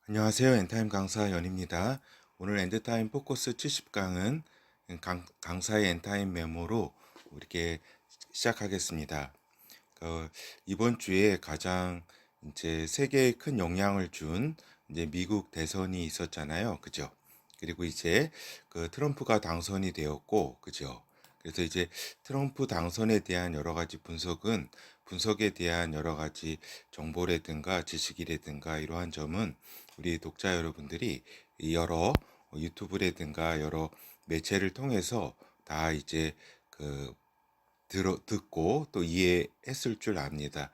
안녕하세요. 엔타임 강사 연입니다. 오늘 엔드타임 포커스 70강은 강사의 엔타임 메모로 이렇게 시작하겠습니다. 이번 주에 가장 이제 세계에 큰 영향을 준 이제 미국 대선이 있었잖아요. 그죠? 그리고 이제 트럼프가 당선이 되었고, 그죠? 그래서 이제 트럼프 당선에 대한 여러 가지 분석에 대한 여러 가지 정보라든가 지식이라든가 이러한 점은 우리 독자 여러분들이 여러 유튜브라든가 여러 매체를 통해서 다 이제 그 듣고 또 이해했을 줄 압니다.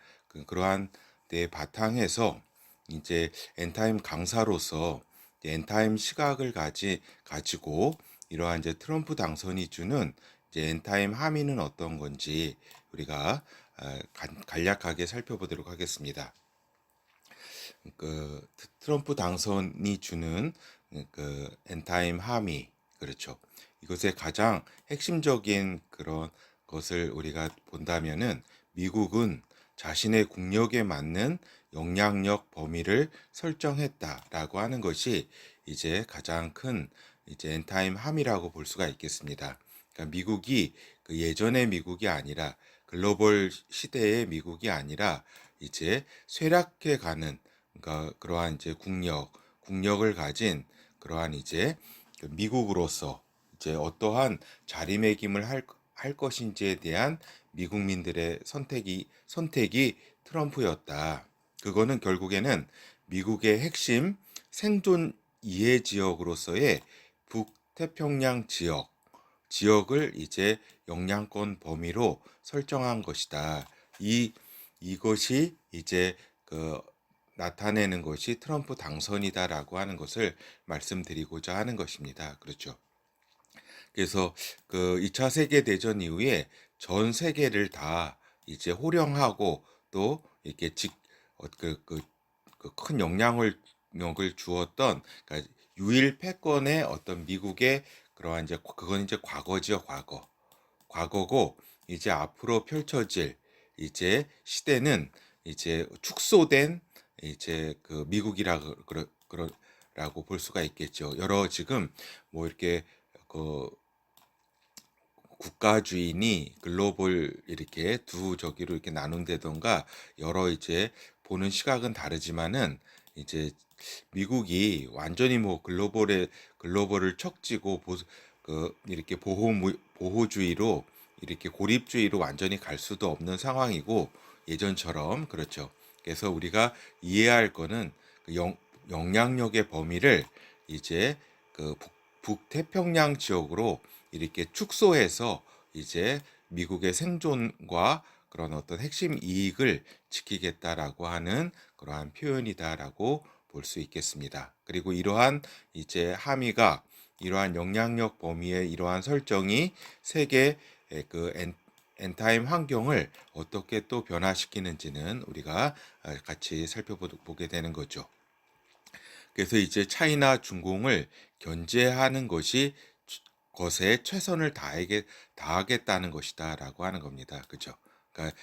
그러한 데 바탕에서 이제 엔타임 강사로서 엔타임 시각을 가지고 이러한 이제 트럼프 당선이 주는 이제 엔타임 함의는 어떤 건지 우리가 간략하게 살펴보도록 하겠습니다. 트럼프 당선이 주는 엔타임 함의, 그렇죠. 이것의 가장 핵심적인 그런 것을 우리가 본다면은 미국은 자신의 국력에 맞는 영향력 범위를 설정했다라고 하는 것이 이제 가장 큰 이제 엔타임 함의라고 볼 수가 있겠습니다. 그러니까 미국이 예전의 미국이 아니라 글로벌 시대의 미국이 아니라 이제 쇠락해 가는, 그러니까 그러한 이제 국력을 가진 그러한 이제 미국으로서 이제 어떠한 자리매김을 할 것인지에 대한 미국민들의 선택이 트럼프였다. 그거는 결국에는 미국의 핵심 생존 이해 지역으로서의 북태평양 지역을 이제 영향권 범위로 설정한 것이다. 이것이 이제 나타내는 것이 트럼프 당선이다라고 하는 것을 말씀드리고자 하는 것입니다. 그렇죠. 그래서 2차 세계 대전 이후에 전 세계를 다 이제 호령하고 또 이렇게 큰 영향력을 주었던, 그러니까 유일 패권의 어떤 미국의 그러한 이제 그건 이제 과거지요, 과거고 이제 앞으로 펼쳐질 이제 시대는 이제 축소된 이제 미국이라 라고 볼 수가 있겠죠. 여러 지금 뭐 이렇게 그 국가주의니 글로벌 이렇게 두 저기로 이렇게 나눈다던가 여러 이제 보는 시각은 다르지만은 이제 미국이 완전히 뭐 글로벌을 척지고 이렇게 보호주의로 이렇게 고립주의로 완전히 갈 수도 없는 상황이고, 예전처럼. 그렇죠. 그래서 우리가 이해할 거는 영향력의 범위를 이제 북태평양 지역으로 이렇게 축소해서 이제 미국의 생존과 그런 어떤 핵심 이익을 지키겠다라고 하는 그러한 표현이다라고 볼 수 있겠습니다. 그리고 이러한 이제 함의가, 이러한 영향력 범위의 이러한 설정이 세계 엔타임 환경을 어떻게 또 변화시키는지는 우리가 같이 살펴보게 되는 거죠. 그래서 이제 차이나 중공을 견제하는 것에 최선을 다하겠다는 것이다라고 하는 겁니다. 그렇죠? 그러니까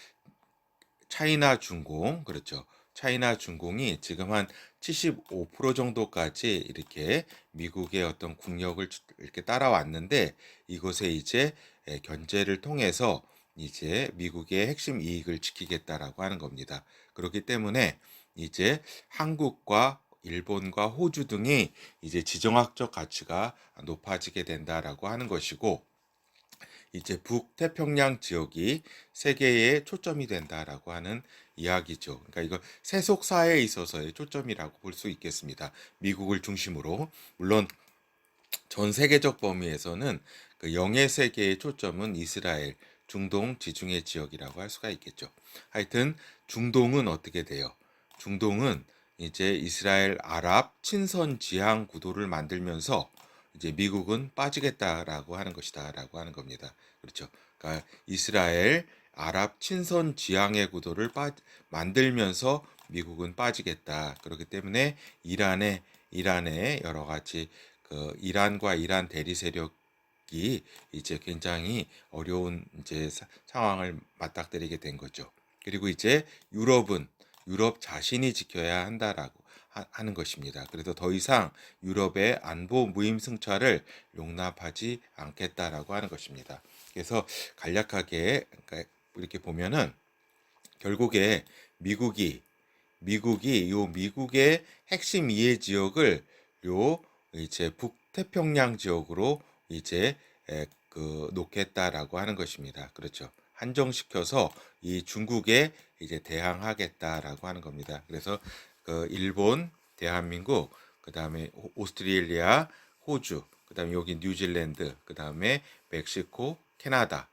차이나 중공, 그렇죠. 차이나 중공이 지금 한 75% 정도까지 이렇게 미국의 어떤 국력을 이렇게 따라왔는데, 이것에 이제 견제를 통해서 이제 미국의 핵심 이익을 지키겠다라고 하는 겁니다. 그렇기 때문에 이제 한국과 일본과 호주 등이 이제 지정학적 가치가 높아지게 된다라고 하는 것이고, 이제 북태평양 지역이 세계의 초점이 된다라고 하는 이야기죠. 그러니까 이거 세속 사회에 있어서의 초점이라고 볼 수 있겠습니다. 미국을 중심으로. 물론 전 세계적 범위에서는 영의 세계의 초점은 이스라엘, 중동 지중해 지역이라고 할 수가 있겠죠. 하여튼 중동은 어떻게 돼요? 중동은 이제 이스라엘 아랍 친선 지향 구도를 만들면서 이제 미국은 빠지겠다라고 하는 것이다라고 하는 겁니다. 그렇죠. 그러니까 이스라엘 아랍 친선 지향의 구도를 만들면서 미국은 빠지겠다. 그렇기 때문에 이란의 여러 가지 이란과 이란 대리 세력이 이제 굉장히 어려운 이제 상황을 맞닥뜨리게 된 거죠. 그리고 이제 유럽 자신이 지켜야 한다라고 하는 것입니다. 그래서 더 이상 유럽의 안보 무임승차를 용납하지 않겠다라고 하는 것입니다. 그래서 간략하게 그러니까 이렇게 보면은 결국에 미국의 핵심 이해 지역을 요 이제 북태평양 지역으로 이제 놓겠다라고 하는 것입니다. 그렇죠. 한정시켜서 이 중국에 이제 대항하겠다라고 하는 겁니다. 그래서 그 일본, 대한민국, 그다음에 오스트레일리아, 호주, 그다음에 여기 뉴질랜드, 그다음에 멕시코, 캐나다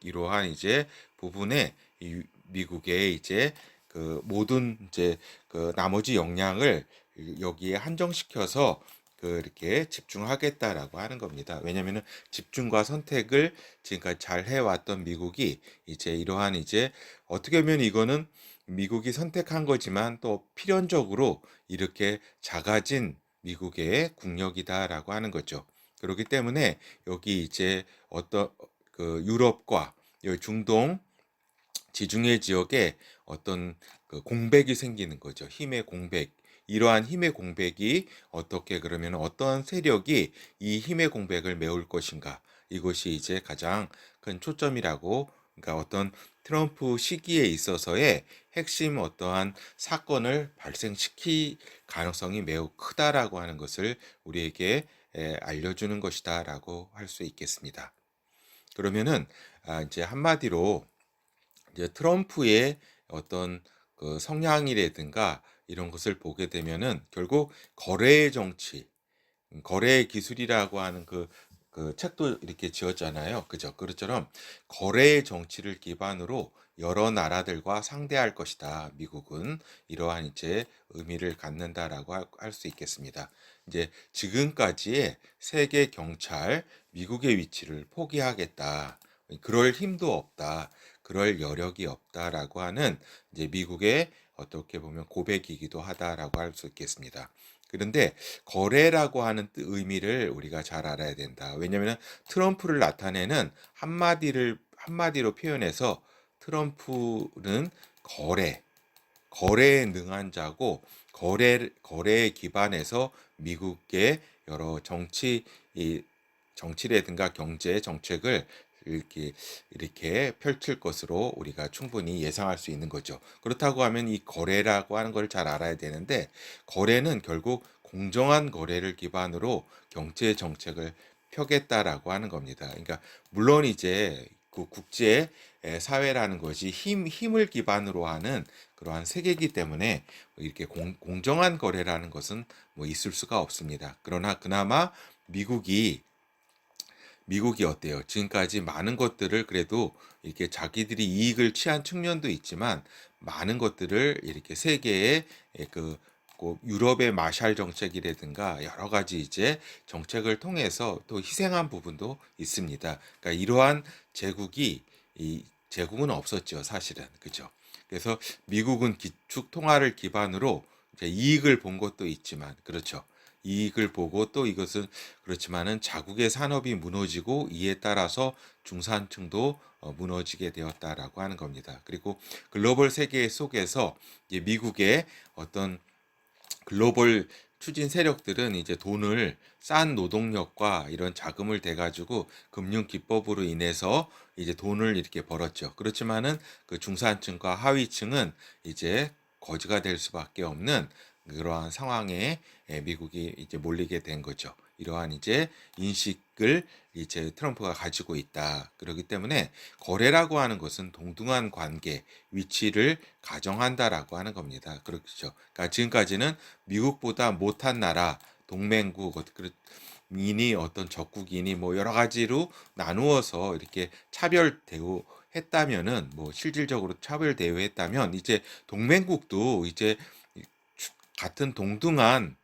이러한 이제 부분에 이 미국의 이제 그 모든 이제 그 나머지 역량을 여기에 한정시켜서 이렇게 집중하겠다라고 하는 겁니다. 왜냐면은 집중과 선택을 지금까지 잘 해왔던 미국이 이제 이러한 이제 어떻게 보면 이거는 미국이 선택한 거지만 또 필연적으로 이렇게 작아진 미국의 국력이다라고 하는 거죠. 그렇기 때문에 여기 이제 어떤 그 유럽과 중동 지중해 지역에 어떤 그 공백이 생기는 거죠. 힘의 공백. 이러한 힘의 공백이 어떻게 그러면 어떤 세력이 이 힘의 공백을 메울 것인가. 이것이 이제 가장 큰 초점이라고 그러니까 어떤 트럼프 시기에 있어서의 핵심 어떠한 사건을 발생시킬 가능성이 매우 크다라고 하는 것을 우리에게 알려주는 것이다라고 할 수 있겠습니다. 그러면은 이제 한마디로 이제 트럼프의 어떤 그 성향이라든가 이런 것을 보게 되면은 결국 거래의 정치, 거래의 기술이라고 하는 그 책도 이렇게 지었잖아요. 그죠? 그것처럼 거래의 정치를 기반으로 여러 나라들과 상대할 것이다. 미국은 이러한 이제 의미를 갖는다라고 할 수 있겠습니다. 이제 지금까지의 세계 경찰, 미국의 위치를 포기하겠다. 그럴 힘도 없다. 그럴 여력이 없다라고 하는 이제 미국의 어떻게 보면 고백이기도 하다라고 할 수 있겠습니다. 그런데 거래라고 하는 의미를 우리가 잘 알아야 된다. 왜냐하면 트럼프를 나타내는 한마디로 표현해서 트럼프는 거래에 능한 자고 거래에 기반해서 미국의 여러 정치라든가 경제 정책을 이렇게 펼칠 것으로 우리가 충분히 예상할 수 있는 거죠. 그렇다고 하면 이 거래라고 하는 걸 잘 알아야 되는데 거래는 결국 공정한 거래를 기반으로 경제 정책을 펴겠다라고 하는 겁니다. 그러니까 물론 이제 그 국제 사회라는 것이 힘을 기반으로 하는 그러한 세계이기 때문에 이렇게 공정한 거래라는 것은 뭐 있을 수가 없습니다. 그러나 그나마 미국이 어때요? 지금까지 많은 것들을 그래도 이렇게 자기들이 이익을 취한 측면도 있지만 많은 것들을 이렇게 세계의 유럽의 마샬 정책이라든가 여러 가지 이제 정책을 통해서 또 희생한 부분도 있습니다. 그러니까 이러한 제국은 없었죠, 사실은. 그죠? 그래서 미국은 기축 통화를 기반으로 이제 이익을 본 것도 있지만, 그렇죠. 이익을 보고 또 이것은 그렇지만은 자국의 산업이 무너지고 이에 따라서 중산층도 무너지게 되었다라고 하는 겁니다. 그리고 글로벌 세계 속에서 미국의 어떤 글로벌 추진 세력들은 이제 돈을 싼 노동력과 이런 자금을 대 가지고 금융 기법으로 인해서 이제 돈을 이렇게 벌었죠. 그렇지만은 그 중산층과 하위층은 이제 거지가 될 수밖에 없는 그러한 상황에 미국이 이제 몰리게 된 거죠. 이러한 이제 인식을 이제 트럼프가 가지고 있다. 그렇기 때문에 거래라고 하는 것은 동등한 관계, 위치를 가정한다라고 하는 겁니다. 그렇죠. 그러니까 지금까지는 미국보다 못한 나라, 동맹국, 이니 어떤 적국이니 뭐 여러 가지로 나누어서 이렇게 차별 대우했다면은 뭐 실질적으로 차별 대우했다면 이제 동맹국도 이제 같은 동등한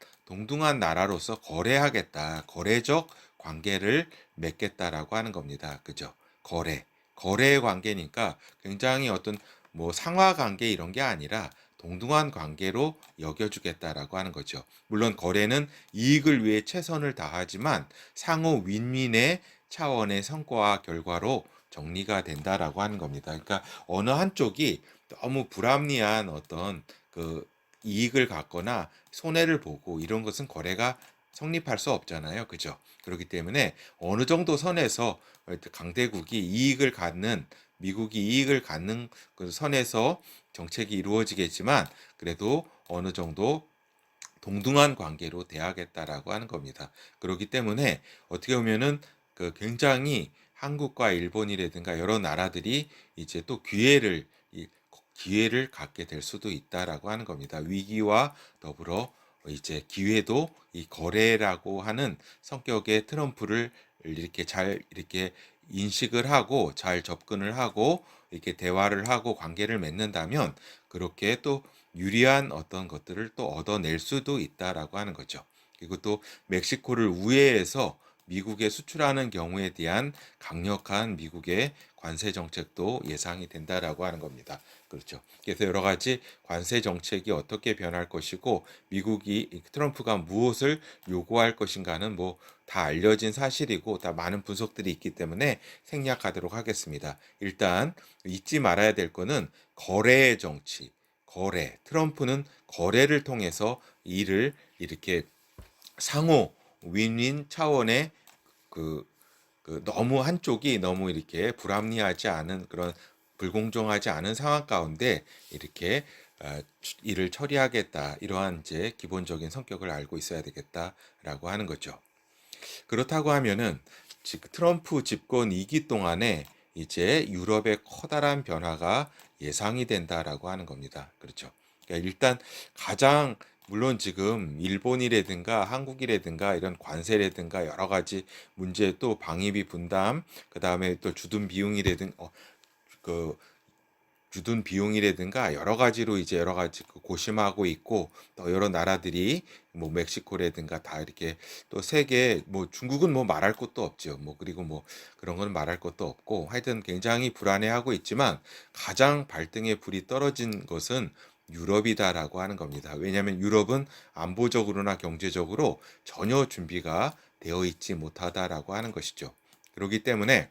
나라로서 거래하겠다. 거래적 관계를 맺겠다라고 하는 겁니다. 그죠? 거래의 관계니까 굉장히 어떤 뭐 상하 관계 이런 게 아니라 동등한 관계로 여겨주겠다라고 하는 거죠. 물론 거래는 이익을 위해 최선을 다하지만 상호 윈윈의 차원의 성과와 결과로 정리가 된다라고 하는 겁니다. 그러니까 어느 한쪽이 너무 불합리한 어떤 이익을 갖거나 손해를 보고 이런 것은 거래가 성립할 수 없잖아요. 그죠? 그렇기 때문에 어느 정도 선에서 강대국이 이익을 갖는 미국이 이익을 갖는 그 선에서 정책이 이루어지겠지만 그래도 어느 정도 동등한 관계로 대하겠다라고 하는 겁니다. 그렇기 때문에 어떻게 보면은 그 굉장히 한국과 일본이라든가 여러 나라들이 이제 또 기회를 갖게 될 수도 있다라고 하는 겁니다. 위기와 더불어 이제 기회도 이 거래라고 하는 성격의 트럼프를 이렇게 잘 이렇게 인식을 하고 잘 접근을 하고 이렇게 대화를 하고 관계를 맺는다면 그렇게 또 유리한 어떤 것들을 또 얻어낼 수도 있다라고 하는 거죠. 그리고 또 멕시코를 우회해서 미국에 수출하는 경우에 대한 강력한 미국의 관세 정책도 예상이 된다라고 하는 겁니다. 그렇죠. 그래서 여러 가지 관세 정책이 어떻게 변할 것이고 미국이 트럼프가 무엇을 요구할 것인가는 뭐 다 알려진 사실이고 다 많은 분석들이 있기 때문에 생략하도록 하겠습니다. 일단 잊지 말아야 될 거는 거래의 정치, 거래. 트럼프는 거래를 통해서 이를 이렇게 상호 윈윈 차원의 그, 너무 한쪽이 너무 이렇게 불합리하지 않은 그런 불공정하지 않은 상황 가운데 이렇게 일을 처리하겠다. 이러한 이제 기본적인 성격을 알고 있어야 되겠다라고 하는 거죠. 그렇다고 하면은 지금 트럼프 집권 2기 동안에 이제 유럽의 커다란 변화가 예상이 된다라고 하는 겁니다. 그렇죠. 그러니까 일단 가장 물론 지금 일본이라든가 한국이라든가 이런 관세라든가 여러 가지 문제 또 방위비 분담 그다음에 또 주둔 비용이라든가 그 주둔 비용이라든가 여러 가지로 이제 여러 가지 고심하고 있고 또 여러 나라들이 뭐 멕시코라든가 다 이렇게 또 세계 뭐 중국은 뭐 말할 것도 없죠. 뭐 그리고 뭐 그런 건 말할 것도 없고 하여튼 굉장히 불안해하고 있지만 가장 발등에 불이 떨어진 것은 유럽이다라고 하는 겁니다. 왜냐하면 유럽은 안보적으로나 경제적으로 전혀 준비가 되어 있지 못하다라고 하는 것이죠. 그렇기 때문에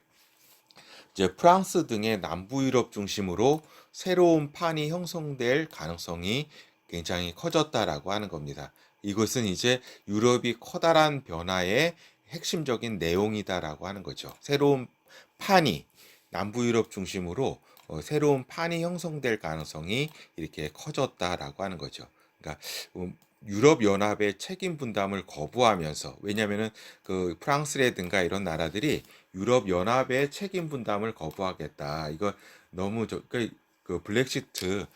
이제 프랑스 등의 남부 유럽 중심으로 새로운 판이 형성될 가능성이 굉장히 커졌다라고 하는 겁니다. 이것은 이제 유럽이 커다란 변화의 핵심적인 내용이다라고 하는 거죠. 새로운 판이 남부 유럽 중심으로 새로운 판이 형성될 가능성이 이렇게 커졌다라고 하는 거죠. 그러니까 유럽 연합의 책임 분담을 거부하면서 왜냐하면은 그 프랑스라든가 이런 나라들이 유럽 연합의 책임 분담을 거부하겠다. 이거 너무 그 블랙시트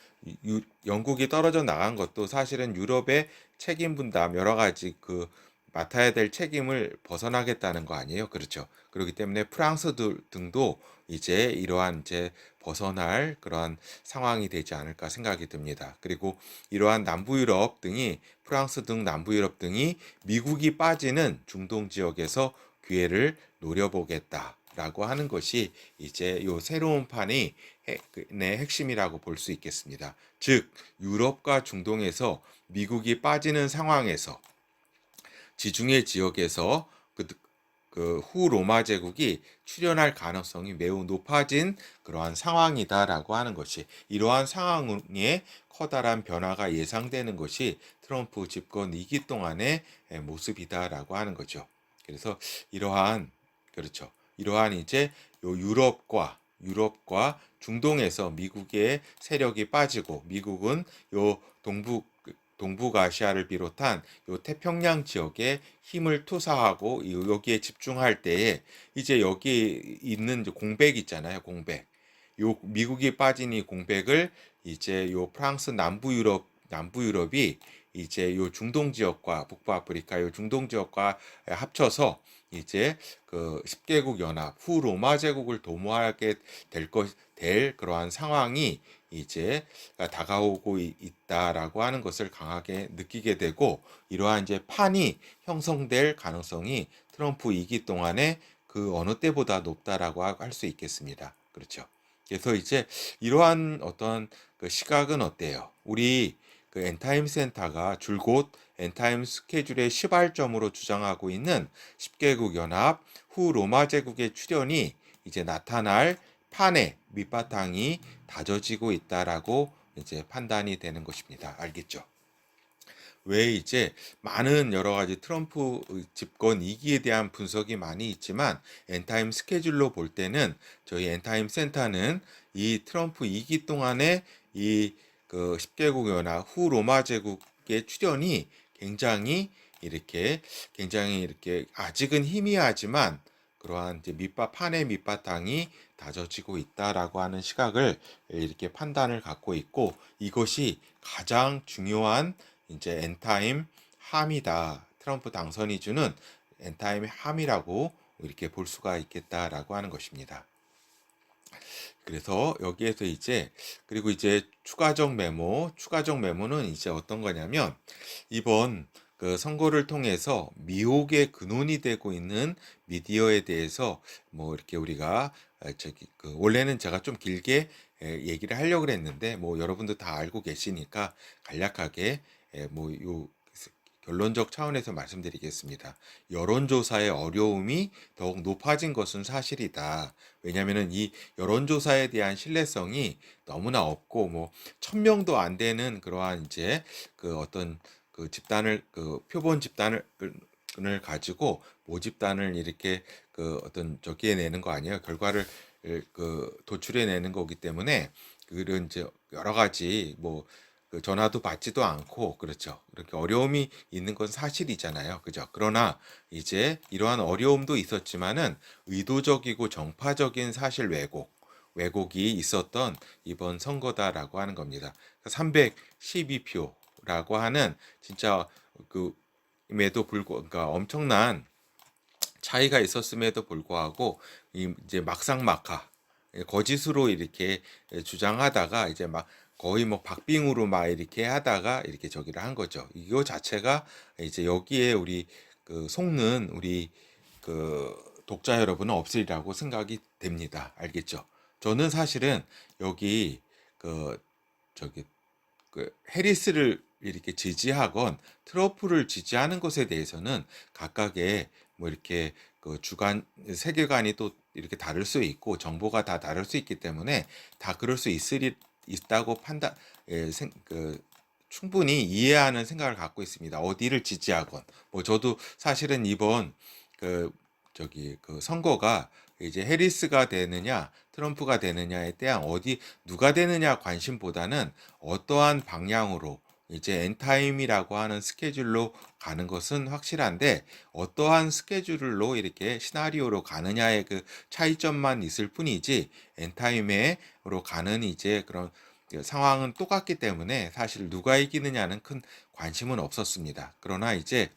영국이 떨어져 나간 것도 사실은 유럽의 책임 분담 여러 가지 그 맡아야 될 책임을 벗어나겠다는 거 아니에요? 그렇죠. 그렇기 때문에 프랑스 등도 이제 이러한 이제 벗어날 그러한 상황이 되지 않을까 생각이 듭니다. 그리고 이러한 남부 유럽 등이 프랑스 등 남부 유럽 등이 미국이 빠지는 중동 지역에서 기회를 노려보겠다라고 하는 것이 이제 요 새로운 판이 내 핵심이라고 볼 수 있겠습니다. 즉 유럽과 중동에서 미국이 빠지는 상황에서 지중해 지역에서 후 로마 제국이 출현할 가능성이 매우 높아진 그러한 상황이다라고 하는 것이 이러한 상황에 커다란 변화가 예상되는 것이 트럼프 집권 2기 동안의 모습이다라고 하는 거죠. 그래서 이러한 그렇죠. 이러한 이제 요 유럽과 중동에서 미국의 세력이 빠지고 미국은 요 동북아시아를 비롯한 요 태평양 지역에 힘을 투사하고 여기에 집중할 때에 이제 여기 있는 공백 있잖아요. 공백. 요 미국이 빠진 이 공백을 이제 요 프랑스 남부 유럽이 이제 요 중동 지역과 북부아프리카 요 중동 지역과 합쳐서 이제 그 10개국 연합 후 로마 제국을 도모하게 될 그러한 상황이 이제 다가오고 있다라고 하는 것을 강하게 느끼게 되고 이러한 이제 판이 형성될 가능성이 트럼프 2기 동안에 그 어느 때보다 높다라고 할 수 있겠습니다. 그렇죠. 그래서 이제 이러한 어떤 그 시각은 어때요? 우리 그 엔타임 센터가 줄곧 엔타임 스케줄의 시발점으로 주장하고 있는 10개국 연합 후 로마 제국의 출현이 이제 나타날 판의 밑바탕이 다져지고 있다라고 이제 판단이 되는 것입니다. 알겠죠? 왜 이제 많은 여러 가지 트럼프 집권 이기에 대한 분석이 많이 있지만 엔타임 스케줄로 볼 때는 저희 엔타임 센터는 이 트럼프 이기 동안에 이 그 10개국 연합 후 로마 제국의 출현이 굉장히 굉장히 이렇게 아직은 희미하지만 그러한 이제 밑바 판의 밑바탕이 다져지고 있다라고 하는 시각을 이렇게 판단을 갖고 있고, 이것이 가장 중요한 이제 엔타임 함이다. 트럼프 당선이 주는 엔타임 함이라고 이렇게 볼 수가 있겠다라고 하는 것입니다. 그래서 여기에서 이제 그리고 이제 추가적 메모는 이제 어떤 거냐면 이번 그 선거를 통해서 미혹의 근원이 되고 있는 미디어에 대해서 뭐 이렇게 우리가 저기 그 원래는 제가 좀 길게 얘기를 하려고 그랬는데 뭐 여러분도 다 알고 계시니까 간략하게 뭐요 결론적 차원에서 말씀드리겠습니다. 여론조사의 어려움이 더욱 높아진 것은 사실이다. 왜냐하면 이 여론조사에 대한 신뢰성이 너무나 없고 뭐 1,000명도 안 되는 그러한 이제 그 어떤 그 집단을 그 표본 집단을 가지고 모집단을 이렇게 그 어떤 저기에 내는 거 아니에요. 결과를 그 도출해 내는 거기 때문에 그런 이제 여러 가지 뭐 그 전화도 받지도 않고 그렇죠. 그렇게 어려움이 있는 건 사실이잖아요. 그죠? 그러나 이제 이러한 어려움도 있었지만은 의도적이고 정파적인 사실 왜곡이 있었던 이번 선거다라고 하는 겁니다. 312표라고 하는 진짜 그 임에도 그러니까 엄청난 차이가 있었음에도 불구하고 이제 막상막하 거짓으로 이렇게 주장하다가 이제 막 거의 뭐 박빙으로 막 이렇게 하다가 이렇게 저기를 한 거죠. 이거 자체가 이제 여기에 우리 그 속는 우리 그 독자 여러분은 없으리라고 생각이 됩니다. 알겠죠? 저는 사실은 여기 그 저기 그 해리스를 이렇게 지지하건 트럼프를 지지하는 것에 대해서는 각각의 뭐 이렇게 그 주관 세계관이 또 이렇게 다를 수 있고 정보가 다 다를 수 있기 때문에 다 그럴 수 있다고 판단 그 충분히 이해하는 생각을 갖고 있습니다. 어디를 지지하건 뭐 저도 사실은 이번 그 저기 그 선거가 이제 해리스가 되느냐 트럼프가 되느냐에 대한 누가 되느냐 관심보다는 어떠한 방향으로 이제 엔타임이라고 하는 스케줄로 가는 것은 확실한데 어떠한 스케줄로 이렇게 시나리오로 가느냐의 그 차이점만 있을 뿐이지 엔타임으로 가는 이제 그런 상황은 똑같기 때문에 사실 누가 이기느냐는 큰 관심은 없었습니다. 그러나 이제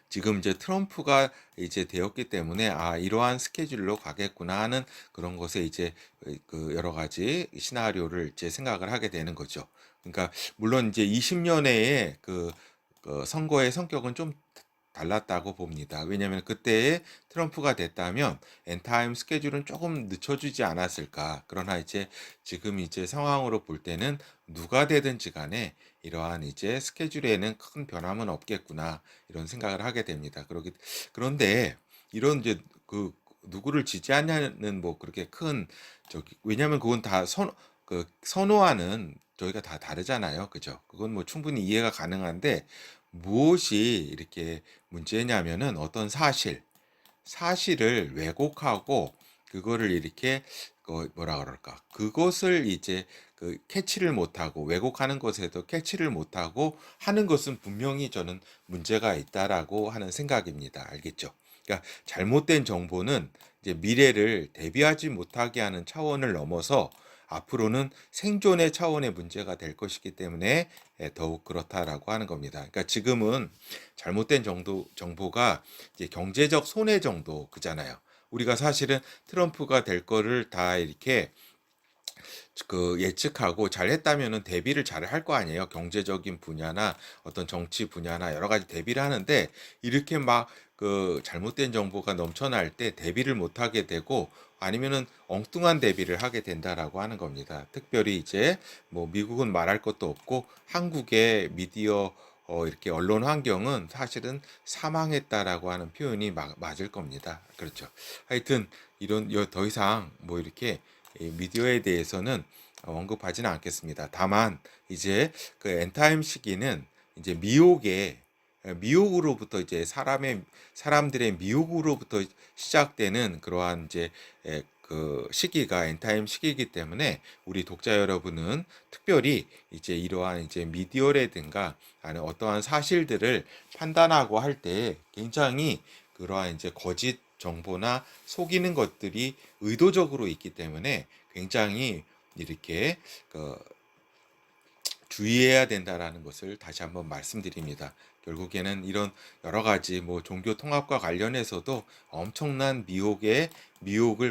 지금 이제 트럼프가 이제 되었기 때문에 이러한 스케줄로 가겠구나 하는 그런 것에 이제 그 여러 가지 시나리오를 이제 생각을 하게 되는 거죠. 그러니까 물론 이제 20년의 그 선거의 성격은 좀 달랐다고 봅니다. 왜냐하면 그때에 트럼프가 됐다면 엔타임 스케줄은 조금 늦춰주지 않았을까. 그러나 이제 지금 이제 상황으로 볼 때는 누가 되든지 간에 이러한 이제 스케줄에는 큰 변함은 없겠구나 이런 생각을 하게 됩니다. 그런데 이런 이제 그 누구를 지지하냐는 뭐 그렇게 큰 저기 왜냐하면 그건 다 선호하는 저희가 다 다르잖아요. 그죠? 그건 뭐 충분히 이해가 가능한데 무엇이 이렇게 문제냐면은 어떤 사실을 왜곡하고 그거를 이렇게 뭐라 그럴까? 그것을 이제 그 캐치를 못하고 왜곡하는 것에도 캐치를 못하고 하는 것은 분명히 저는 문제가 있다라고 하는 생각입니다. 알겠죠? 그러니까 잘못된 정보는 이제 미래를 대비하지 못하게 하는 차원을 넘어서 앞으로는 생존의 차원의 문제가 될 것이기 때문에 더욱 그렇다라고 하는 겁니다. 그러니까 지금은 잘못된 정보가 이제 경제적 손해 정도 그잖아요. 우리가 사실은 트럼프가 될 거를 다 이렇게 그 예측하고 잘했다면은 대비를 잘 할 거 아니에요. 경제적인 분야나 어떤 정치 분야나 여러 가지 대비를 하는데 이렇게 막 그 잘못된 정보가 넘쳐날 때 대비를 못 하게 되고 아니면은 엉뚱한 대비를 하게 된다라고 하는 겁니다. 특별히 이제 뭐 미국은 말할 것도 없고 한국의 미디어 이렇게 언론 환경은 사실은 사망했다라고 하는 표현이 맞을 겁니다. 그렇죠. 하여튼 이런 더 이상 뭐 이렇게 이 미디어에 대해서는 언급하지는 않겠습니다. 다만 이제 그 엔타임 시기는 이제 미혹으로부터 이제 사람들의 미혹으로부터 시작되는 그러한 이제 그 시기가 엔타임 시기이기 때문에 우리 독자 여러분은 특별히 이제 이러한 이제 미디어라든가 아니 어떠한 사실들을 판단하고 할 때 굉장히 그러한 이제 거짓 정보나 속이는 것들이 의도적으로 있기 때문에 굉장히 이렇게 그 주의해야 된다라는 것을 다시 한번 말씀드립니다. 결국에는 이런 여러 가지 뭐 종교 통합과 관련해서도 엄청난 미혹을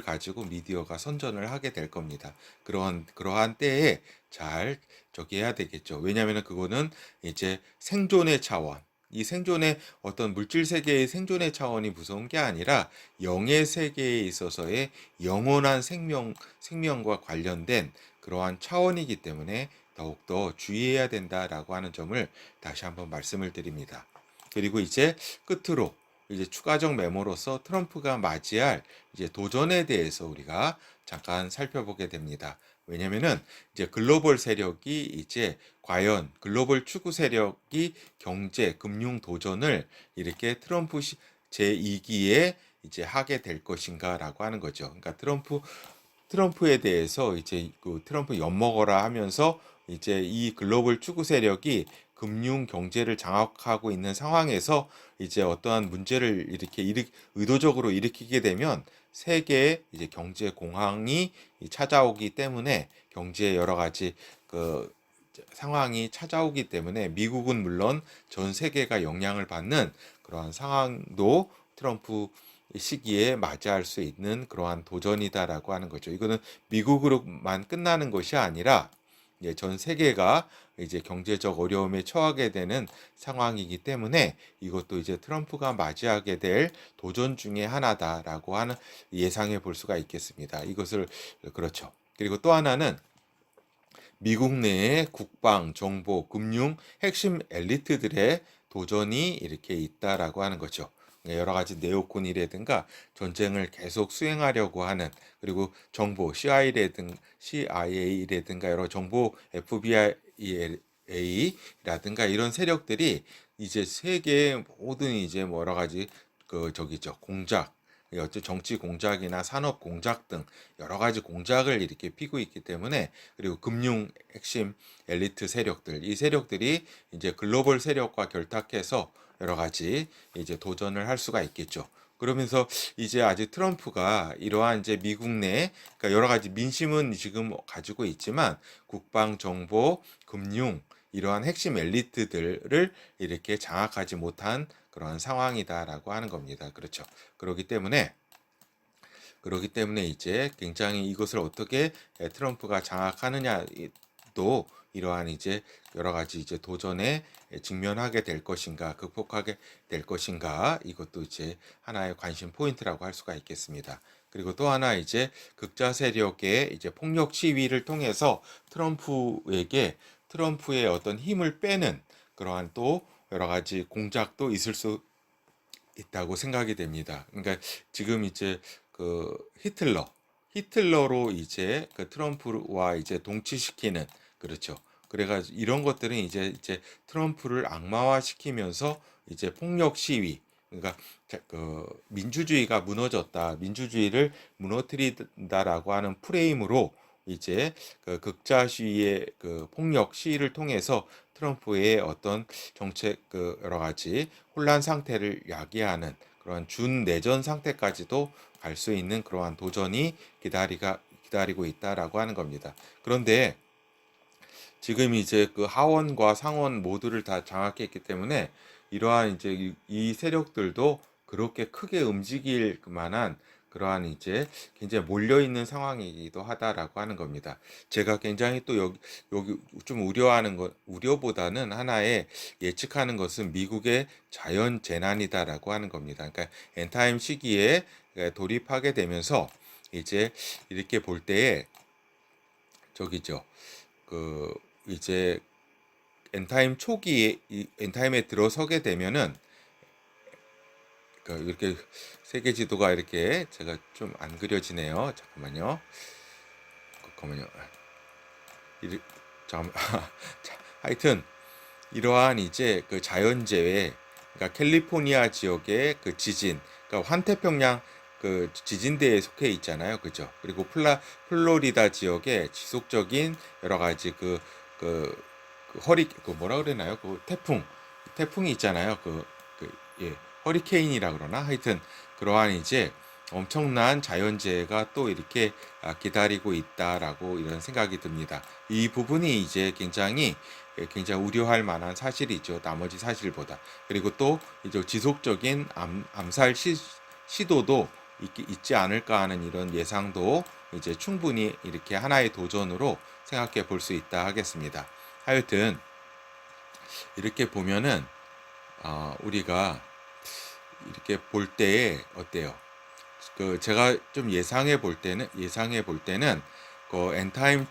가지고 미디어가 선전을 하게 될 겁니다. 그러한 때에 잘 저기 해야 되겠죠. 왜냐하면 그거는 이제 생존의 차원, 이 생존의 어떤 물질 세계의 생존의 차원이 무서운 게 아니라 영의 세계에 있어서의 영원한 생명과 관련된 그러한 차원이기 때문에 더욱더 주의해야 된다라고 하는 점을 다시 한번 말씀을 드립니다. 그리고 이제 끝으로 이제 추가적 메모로서 트럼프가 맞이할 이제 도전에 대해서 우리가 잠깐 살펴보게 됩니다. 왜냐면은 이제 글로벌 세력이 이제 과연 글로벌 추구 세력이 경제, 금융 도전을 이렇게 제2기에 이제 하게 될 것인가라고 하는 거죠. 그러니까 트럼프에 대해서 이제 그 트럼프 엿먹어라 하면서 이제 이 글로벌 추구 세력이 금융 경제를 장악하고 있는 상황에서 이제 어떠한 문제를 의도적으로 일으키게 되면 세계의 이제 경제 공황이 찾아오기 때문에 경제에 여러 가지 그 상황이 찾아오기 때문에 미국은 물론 전 세계가 영향을 받는 그러한 상황도 트럼프 시기에 맞이할 수 있는 그러한 도전이다라고 하는 거죠. 이거는 미국으로만 끝나는 것이 아니라 이제 전 세계가 이제 경제적 어려움에 처하게 되는 상황이기 때문에 이것도 이제 트럼프가 맞이하게 될 도전 중에 하나다라고 하는 예상해 볼 수가 있겠습니다. 이것을 그렇죠. 그리고 또 하나는 미국 내의 국방, 정보, 금융 핵심 엘리트들의 도전이 이렇게 있다라고 하는 거죠. 여러 가지 네오콘이라든가 전쟁을 계속 수행하려고 하는 그리고 정보 CIA라든가 여러 정보 FBI라든가 이런 세력들이 이제 세계의 모든 이제 뭐 여러 가지 그 저기죠 공작 어째 정치 공작이나 산업 공작 등 여러 가지 공작을 이렇게 피고 있기 때문에 그리고 금융 핵심 엘리트 세력들 이 세력들이 이제 글로벌 세력과 결탁해서 여러 가지 이제 도전을 할 수가 있겠죠. 그러면서 이제 아직 트럼프가 이러한 이제 미국 내 그러니까 여러 가지 민심은 지금 가지고 있지만 국방, 정보, 금융 이러한 핵심 엘리트들을 이렇게 장악하지 못한 그러한 상황이다라고 하는 겁니다. 그렇죠. 그러기 때문에 이제 굉장히 이것을 어떻게 트럼프가 장악하느냐도 이러한 이제 여러 가지 이제 도전에 직면하게 될 것인가, 극복하게 될 것인가, 이것도 이제 하나의 관심 포인트라고 할 수가 있겠습니다. 그리고 또 하나 이제 극자 세력의 이제 폭력 시위를 통해서 트럼프의 어떤 힘을 빼는 그러한 또 여러 가지 공작도 있을 수 있다고 생각이 됩니다. 그러니까 지금 이제 그 히틀러로 이제 그 트럼프와 이제 동치시키는 그렇죠. 그래가지고 이런 것들은 이제 트럼프를 악마화시키면서 이제 폭력 시위 그러니까 그 민주주의가 무너졌다, 민주주의를 무너뜨린다라고 하는 프레임으로 이제 그 극자 시위의 그 폭력 시위를 통해서 트럼프의 어떤 정책 그 여러 가지 혼란 상태를 야기하는 그런 준내전 상태까지도 갈 수 있는 그러한 도전이 기다리고 있다라고 하는 겁니다. 그런데 지금 이제 그 하원과 상원 모두를 다 장악했기 때문에 이러한 이제 이 세력들도 그렇게 크게 움직일 만한 그러한 이제 굉장히 몰려 있는 상황이기도 하다라고 하는 겁니다. 제가 굉장히 또 여기 좀 우려보다는 하나의 예측하는 것은 미국의 자연 재난이다라고 하는 겁니다. 그러니까 엔타임 시기에 돌입하게 되면서 이제 이렇게 볼 때에 저기죠. 그 이제 엔타임 초기에 엔타임에 들어서게 되면은 이렇게 세계 지도가 이렇게 제가 좀 안 그려지네요. 잠깐만요. 잠깐만요. 잠깐만. 하여튼 이러한 이제 그 자연재해, 그러니까 캘리포니아 지역의 그 지진, 그러니까 환태평양 그 지진대에 속해 있잖아요, 그죠? 그리고 플로리다 지역의 지속적인 여러 가지 그 뭐라 그러나요? 그 태풍이 있잖아요. 예, 허리케인이라 그러나 하여튼 그러한 이제 엄청난 자연재해가 또 이렇게 기다리고 있다라고 이런 생각이 듭니다. 이 부분이 이제 굉장히 우려할 만한 사실이죠. 나머지 사실보다. 그리고 또 이제 지속적인 암살 시도도 있지 않을까 하는 이런 예상도 이제 충분히 이렇게 하나의 도전으로 생각해 볼 수 있다 하겠습니다. 하여튼 이렇게 보면은 우리가 이렇게 볼 때에 어때요? 그 제가 좀 예상해 볼 때는 그 엔타임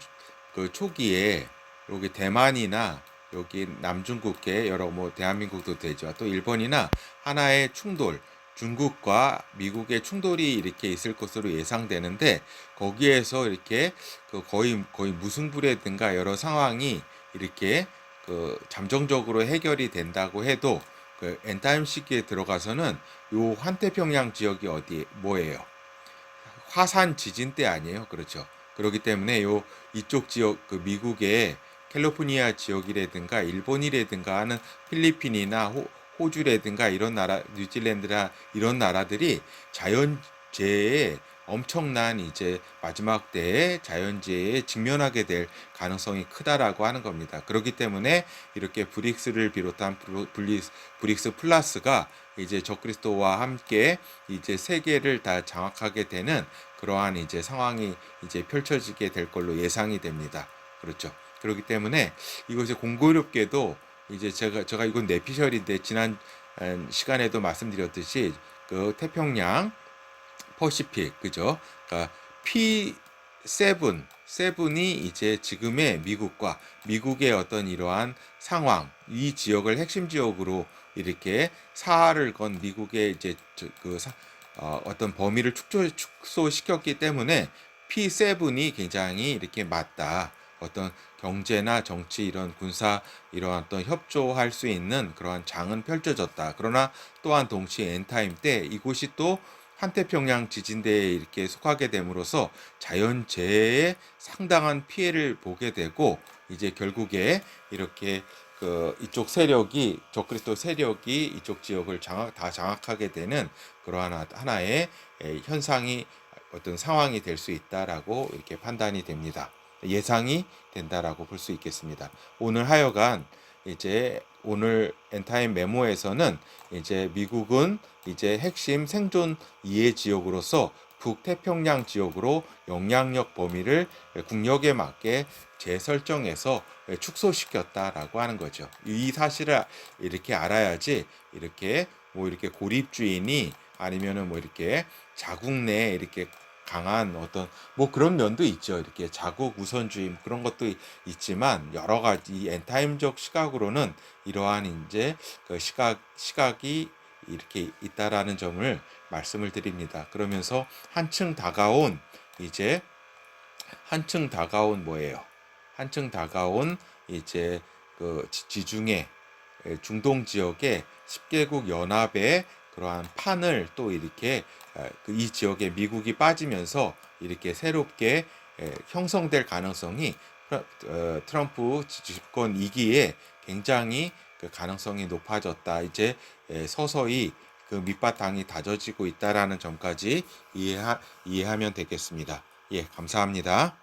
그 초기에 여기 대만이나 여기 남중국해 여러 뭐 대한민국도 되죠. 또 일본이나 하나의 충돌, 중국과 미국의 충돌이 이렇게 있을 것으로 예상되는데 거기에서 이렇게 그 거의 무승부라든가 여러 상황이 이렇게 그 잠정적으로 해결이 된다고 해도 그 엔타임 시기에 들어가서는 요 환태평양 지역이 어디 뭐예요? 화산 지진 때 아니에요. 그렇죠. 그렇기 때문에 이쪽 지역 그 미국의 캘리포니아 지역이라든가 일본이라든가 하는 필리핀이나 호주라든가 이런 나라, 뉴질랜드나 이런 나라들이 자연재해에 엄청난 이제 마지막 때에 자연재해에 직면하게 될 가능성이 크다라고 하는 겁니다. 그렇기 때문에 이렇게 브릭스를 비롯한 브릭스 플러스가 이제 적그리스도와 함께 이제 세계를 다 장악하게 되는 그러한 이제 상황이 이제 펼쳐지게 될 걸로 예상이 됩니다. 그렇죠. 그렇기 때문에 이것이 공교롭게도 이제 제가 이건 내피셜인데 지난 시간에도 말씀드렸듯이 그 태평양 퍼시픽 그죠? 그러니까 P7이 이제 지금의 미국의 어떤 이러한 상황, 이 지역을 핵심 지역으로 이렇게 사활을 건 미국의 이제 어떤 범위를 축소시켰기 때문에 P7이 굉장히 이렇게 맞다. 어떤 경제나 정치 이런 군사 이러한 어떤 협조할 수 있는 그러한 장은 펼쳐졌다. 그러나 또한 동시에 엔타임 때 이곳이 또 환태평양 지진대에 이렇게 속하게 됨으로써 자연재해에 상당한 피해를 보게 되고 이제 결국에 이렇게 이쪽 세력이 적그리스도 세력이 이쪽 지역을 다 장악하게 되는 그러한 하나의 현상이 어떤 상황이 될 수 있다라고 이렇게 판단이 됩니다. 예상이 된다라고 볼 수 있겠습니다. 오늘 하여간 이제 오늘 엔타임 메모에서는 이제 미국은 이제 핵심 생존 이해 지역으로서 북태평양 지역으로 영향력 범위를 국력에 맞게 재설정해서 축소시켰다라고 하는 거죠. 이 사실을 이렇게 알아야지 이렇게 뭐 이렇게 고립주의니 아니면은 뭐 이렇게 자국 내에 이렇게 강한 어떤 뭐 그런 면도 있죠. 이렇게 자국 우선주의 뭐 그런 것도 있지만 여러 가지 엔타임적 시각으로는 이러한 이제 그 시각이 이렇게 있다라는 점을 말씀을 드립니다. 그러면서 한층 다가온 뭐예요? 한층 다가온 이제 그 지중해 중동 지역의 10개국 연합의 그러한 판을 또 이렇게 이 지역에 미국이 빠지면서 이렇게 새롭게 형성될 가능성이 트럼프 집권 2기에 굉장히 그 가능성이 높아졌다. 이제 서서히 그 밑바탕이 다져지고 있다라는 점까지 이해하면 되겠습니다. 예, 감사합니다.